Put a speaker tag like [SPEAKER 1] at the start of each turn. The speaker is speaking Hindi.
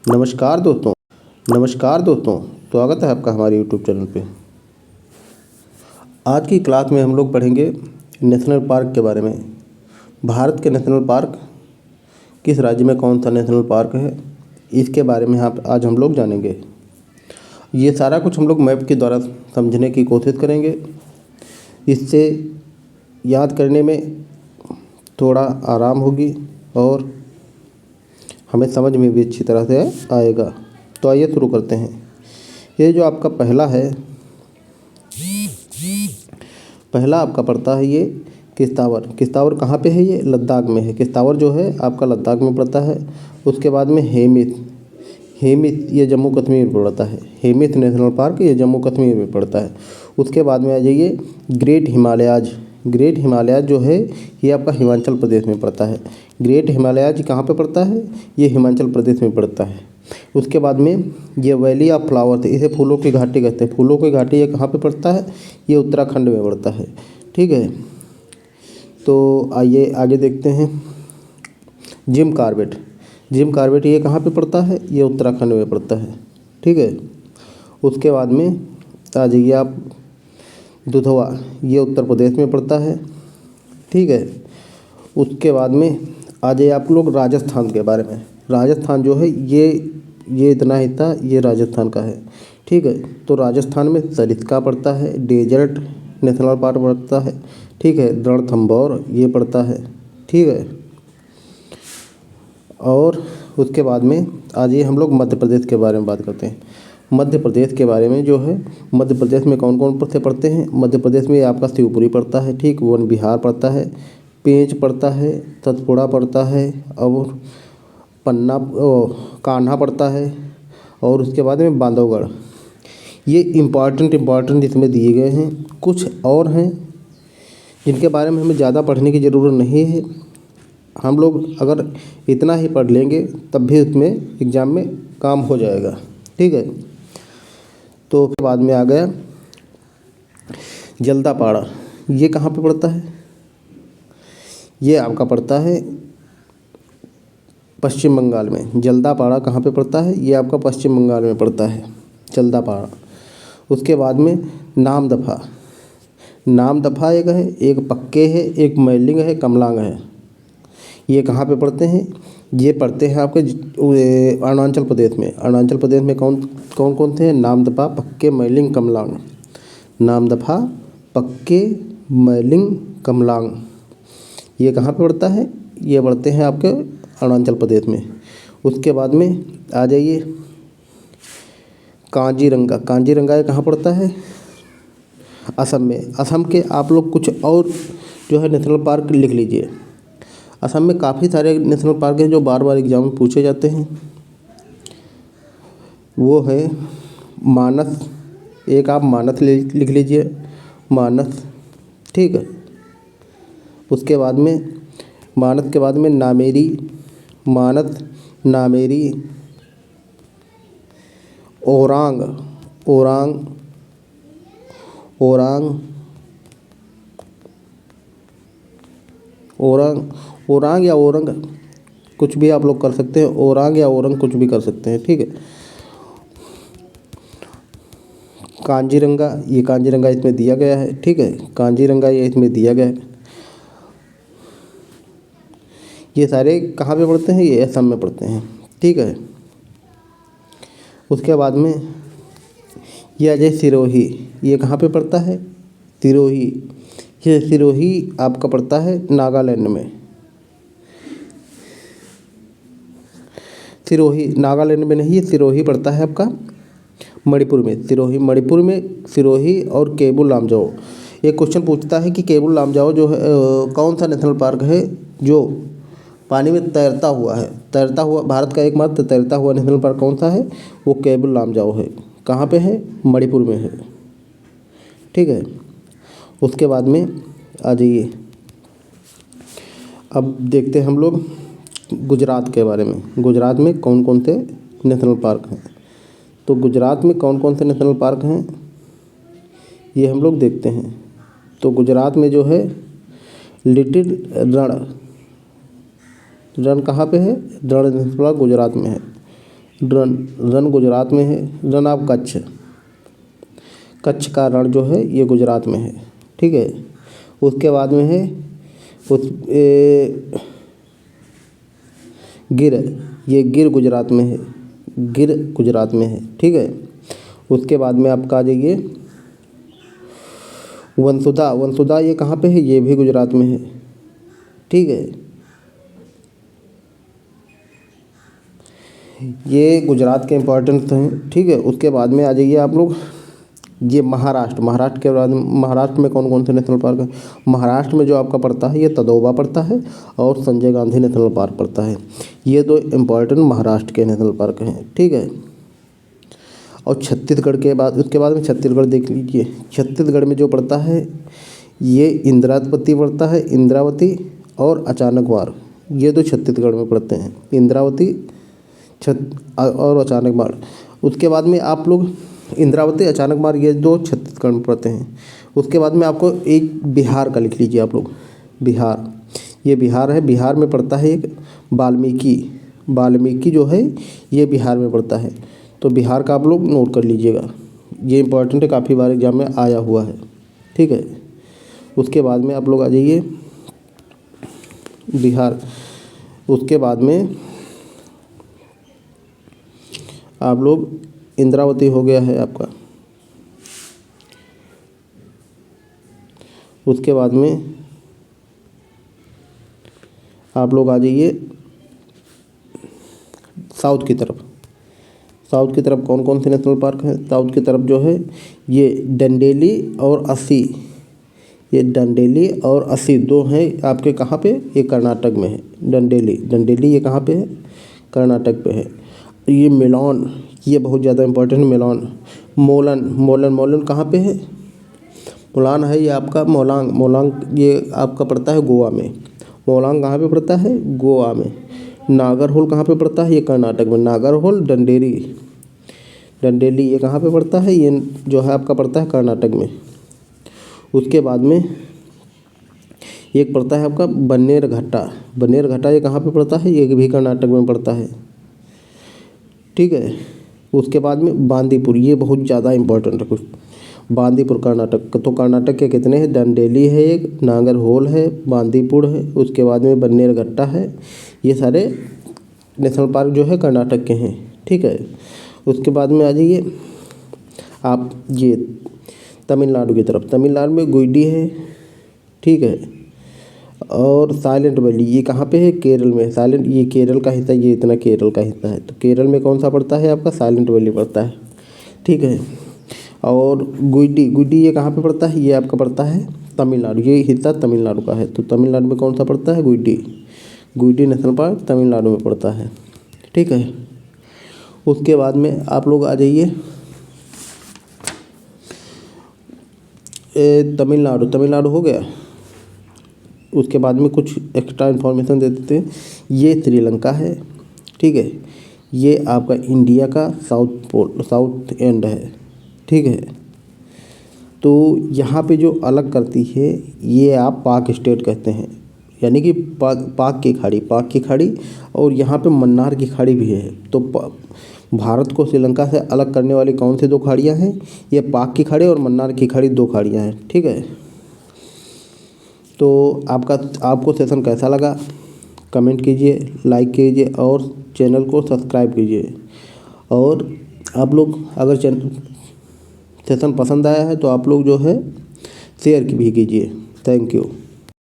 [SPEAKER 1] नमस्कार दोस्तों। नमस्कार दोस्तों, स्वागत है आपका हमारे यूट्यूब चैनल पे। आज की क्लास में हम लोग पढ़ेंगे नेशनल पार्क के बारे में। भारत के नेशनल पार्क, किस राज्य में कौन सा नेशनल पार्क है, इसके बारे में आज हम लोग जानेंगे। ये सारा कुछ हम लोग मैप के द्वारा समझने की कोशिश करेंगे। इससे याद करने में थोड़ा आराम होगी और हमें समझ में भी अच्छी तरह से आएगा। तो आइए शुरू करते हैं। ये जो आपका पहला आपका पड़ता है ये किश्तावर। किश्तावर कहाँ पे है? ये लद्दाख में है। किश्तावर जो है आपका लद्दाख में पड़ता है। उसके बाद में हेमिस ये जम्मू कश्मीर में पड़ता है। हेमिस नेशनल पार्क ये जम्मू कश्मीर में पड़ता है। उसके बाद में आ जाइए ग्रेट हिमालयाज। ग्रेट हिमालयाज जो है ये आपका हिमाचल प्रदेश में पड़ता है। ग्रेट हिमालयाज कहाँ पे पड़ता है? ये हिमाचल प्रदेश में पड़ता है। उसके बाद में ये वैली ऑफ फ्लावर्स, इसे फूलों की घाटी कहते हैं। फूलों की घाटी ये कहाँ पे पड़ता है? ये उत्तराखंड में पड़ता है। ठीक है, तो आइए आगे देखते हैं। Jim Corbett. जिम कॉर्बेट ये कहाँ पे पड़ता है? ये उत्तराखंड में पड़ता है। ठीक है, उसके बाद में आ जाइए आप दुधवा, ये उत्तर प्रदेश में पड़ता है। ठीक है, उसके बाद में आ जाइए आप लोग राजस्थान के बारे में। राजस्थान जो है ये इतना हिस्सा ये राजस्थान का है। ठीक है, तो राजस्थान में सरिस्का पड़ता है, डेजर्ट नेशनल पार्क पड़ता है। ठीक है, रणथंभौर ये पड़ता है। ठीक है, और उसके बाद में आज ये हम लोग मध्य प्रदेश के बारे में बात करते हैं। मध्य प्रदेश के बारे में जो है, मध्य प्रदेश में कौन कौन से पड़ते हैं? मध्य प्रदेश में आपका शिवपुरी पड़ता है। ठीक, वन विहार पड़ता है, पेंच पड़ता है, सतपुड़ा पड़ता है और पन्ना कान्हा पड़ता है। और उसके बाद में बांधवगढ़। ये इम्पॉर्टेंट इसमें दिए गए हैं। कुछ और हैं जिनके बारे में हमें ज़्यादा पढ़ने की ज़रूरत नहीं है। हम लोग अगर इतना ही पढ़ लेंगे तब भी उसमें एग्ज़ाम में काम हो जाएगा। ठीक है, तो फिर बाद में आ गया जल्दापाड़ा। ये कहाँ पे पड़ता है? ये आपका पड़ता है पश्चिम बंगाल में। जल्दापाड़ा कहाँ पे पड़ता है? ये आपका पश्चिम बंगाल में पड़ता है, जल्दापाड़ा। उसके बाद में नामदफा। नामदफा एक है, एक पक्के है, एक मैलिंग है, कमलांग है। ये कहाँ पे पड़ते हैं? ये पड़ते हैं आपके अरुणाचल प्रदेश में। अरुणाचल प्रदेश में कौन कौन से हैं? नामदफा, पक्के, मैलिंग, कमलांग। नामदफा, पक्के, मैलिंग, कमलांग। ये कहाँ पे पड़ता है? ये पड़ते हैं आपके अरुणाचल प्रदेश में। उसके बाद में आ जाइए काजीरंगा। काजीरंगा ये कहाँ पड़ता है? असम में। असम के आप लोग कुछ और जो है नेशनल पार्क लिख लीजिए। असम में काफ़ी सारे नेशनल पार्क हैं जो बार बार एग्जाम में पूछे जाते हैं। वो है मानस, एक आप मानस लिख लीजिए, मानस। ठीक है, उसके बाद में मानस के बाद में नामेरी, मानस, नामेरी, ओरांग, ओरांग, ओरांग, ओरांग, ओरांग या ओरंग कुछ भी आप लोग कर सकते हैं। ओरांग या ओरंग कुछ भी कर सकते हैं। ठीक है, कांजीरंगा, ये कांजीरंगा इसमें दिया गया है। ठीक है, कांजीरंगा ये इसमें दिया गया है। ये सारे कहाँ पे पड़ते हैं? ये असम में पड़ते हैं। ठीक है, उसके बाद में ये आ जाए सिरोही। ये कहाँ पे पड़ता है? सिरोही। ये सिरोही आपका पड़ता है नागालैंड में। सिरोही नागालैंड में नहीं, ये सिरोही पड़ता है आपका मणिपुर में। सिरोही मणिपुर में, सिरोही और केबुल लामजाओ। एक क्वेश्चन पूछता है कि केबुल लामजाओ जो है कौन सा नेशनल पार्क है जो पानी में तैरता हुआ है? तैरता हुआ, भारत का एकमात्र तैरता हुआ नेशनल पार्क कौन सा है? वो केबुल लामजाओ है। कहाँ पे है? मणिपुर में है। ठीक है, उसके बाद में आ जाइए, अब देखते हैं हम लोग गुजरात के बारे में। गुजरात में कौन कौन से नेशनल पार्क हैं? तो गुजरात में कौन कौन से नेशनल पार्क हैं ये हम लोग देखते हैं। तो गुजरात में जो है लिटिल रण, रण कहाँ पे है? रण नेशनल पार्क गुजरात में है। रण, रण गुजरात में है। रण ऑफ कच्छ, कच्छ का रण जो है ये गुजरात में है, ठीक है। उसके बाद में है गिर, ये गिर गुजरात में है, गिर गुजरात में है, ठीक है। उसके बाद में आपका आ जाइए वंसुधा, वंसुधा ये कहाँ पे है, ये भी गुजरात में है, ठीक है। ये गुजरात के इम्पोर्टेंट हैं, ठीक है। उसके बाद में आ जाइए आप लोग ये महाराष्ट्र, महाराष्ट्र के बाद महाराष्ट्र में कौन कौन से नेशनल पार्क हैं। महाराष्ट्र में जो आपका पड़ता है ये तदोबा पड़ता है और संजय गांधी नेशनल पार्क पड़ता है। ये दो इम्पोर्टेंट महाराष्ट्र के नेशनल पार्क हैं, ठीक है। और छत्तीसगढ़ के बाद, उसके बाद में छत्तीसगढ़ देख लीजिए। छत्तीसगढ़ में जो पड़ता है ये इंद्रावती पड़ता है, इंद्रावती और अचानकमार, ये दो छत्तीसगढ़ में पड़ते हैं, इंद्रावती और अचानकमार। उसके बाद में आप लोग इंद्रावती, अचानकमार ये दो छत्तीसगढ़ में पड़ते हैं। उसके बाद में आपको एक बिहार का लिख लीजिए आप लोग, बिहार, ये बिहार है, बिहार में पड़ता है एक वाल्मीकि, वाल्मीकि जो है ये बिहार में पड़ता है। तो बिहार का आप लोग नोट कर लीजिएगा, ये इंपॉर्टेंट है, काफ़ी बार एग्जाम में आया हुआ है, ठीक है। उसके बाद में आप लोग आ जाइए बिहार। उसके बाद में आप लोग इंद्रावती हो गया है आपका। उसके बाद में आप लोग आ जाइए साउथ की तरफ। साउथ की तरफ कौन कौन से नेशनल पार्क हैं। साउथ की तरफ जो है ये डंडेली और अस्सी, ये डंडेली और अस्सी दो हैं आपके कहाँ पे, ये कर्नाटक में है। डंडेली, डंडेली ये कहाँ पे है, कर्नाटक पे है। ये मिलोन, ये बहुत ज़्यादा इम्पोर्टेंट है, मिलोन। मोलन, मोलन, मोलन कहाँ पे है, मोलान है ये आपका, मोलांग, मोलांग ये आपका पड़ता है गोवा में। मोलांग कहाँ पे पड़ता है, गोवा में। नागरहोल कहाँ पे पड़ता है, ये कर्नाटक में। नागरहोल, डंडेली, डंडेली ये कहाँ पे पड़ता है, ये जो है आपका पड़ता है कर्नाटक में। उसके बाद में एक पड़ता है आपका बन्नेरघट्टा, बन्नेरघट्टा ये कहाँ पे पड़ता है, ये भी कर्नाटक में पड़ता है, ठीक है। उसके बाद में बांदीपुर, ये बहुत ज़्यादा इम्पोर्टेंट है कुछ, बांदीपुर कर्नाटक। तो कर्नाटक के कितने हैं, डंडेली है एक, नागरहोल है, बांदीपुर है, उसके बाद में बन्नेरघट्टा है। ये सारे नेशनल पार्क जो है कर्नाटक के हैं, ठीक है। उसके बाद में आ जाइए आप ये तमिलनाडु की तरफ। तमिलनाडु में गुइडी है, ठीक है। और साइलेंट वैली ये कहाँ पे है, केरल में। साइलेंट, ये केरल का हिस्सा, ये इतना केरल का हिस्सा है। तो केरल में कौन सा पड़ता है आपका, साइलेंट वैली पड़ता है, ठीक है। और गुइडी, गुइडी ये कहाँ पे पड़ता है, ये आपका पड़ता है तमिलनाडु, ये हिस्सा तमिलनाडु का है। तो तमिलनाडु में कौन सा पड़ता है, गुइडी, गुइडी नेशनल पार्क तमिलनाडु में पड़ता है, ठीक है। उसके बाद में आप लोग आ जाइए तमिलनाडु, तमिलनाडु हो गया। उसके बाद में कुछ एक्स्ट्रा इन्फॉर्मेशन दे देते हैं। ये श्रीलंका है, ठीक है। ये आपका इंडिया का साउथ पोल, साउथ एंड है, ठीक है। तो यहाँ पे जो अलग करती है ये आप पाक स्टेट कहते हैं, यानी कि पाक की खाड़ी, पाक की खाड़ी। और यहाँ पे मन्नार की खाड़ी भी है। तो भारत को श्रीलंका से अलग करने वाली कौन सी दो खाड़ियाँ हैं, ये पाक की खाड़ी और मन्नार की खाड़ी, दो खाड़ियाँ हैं, ठीक है। तो आपको सेशन कैसा लगा कमेंट कीजिए, लाइक कीजिए और चैनल को सब्सक्राइब कीजिए। और आप लोग अगर सेशन पसंद आया है तो आप लोग जो है शेयर भी कीजिए। Thank you.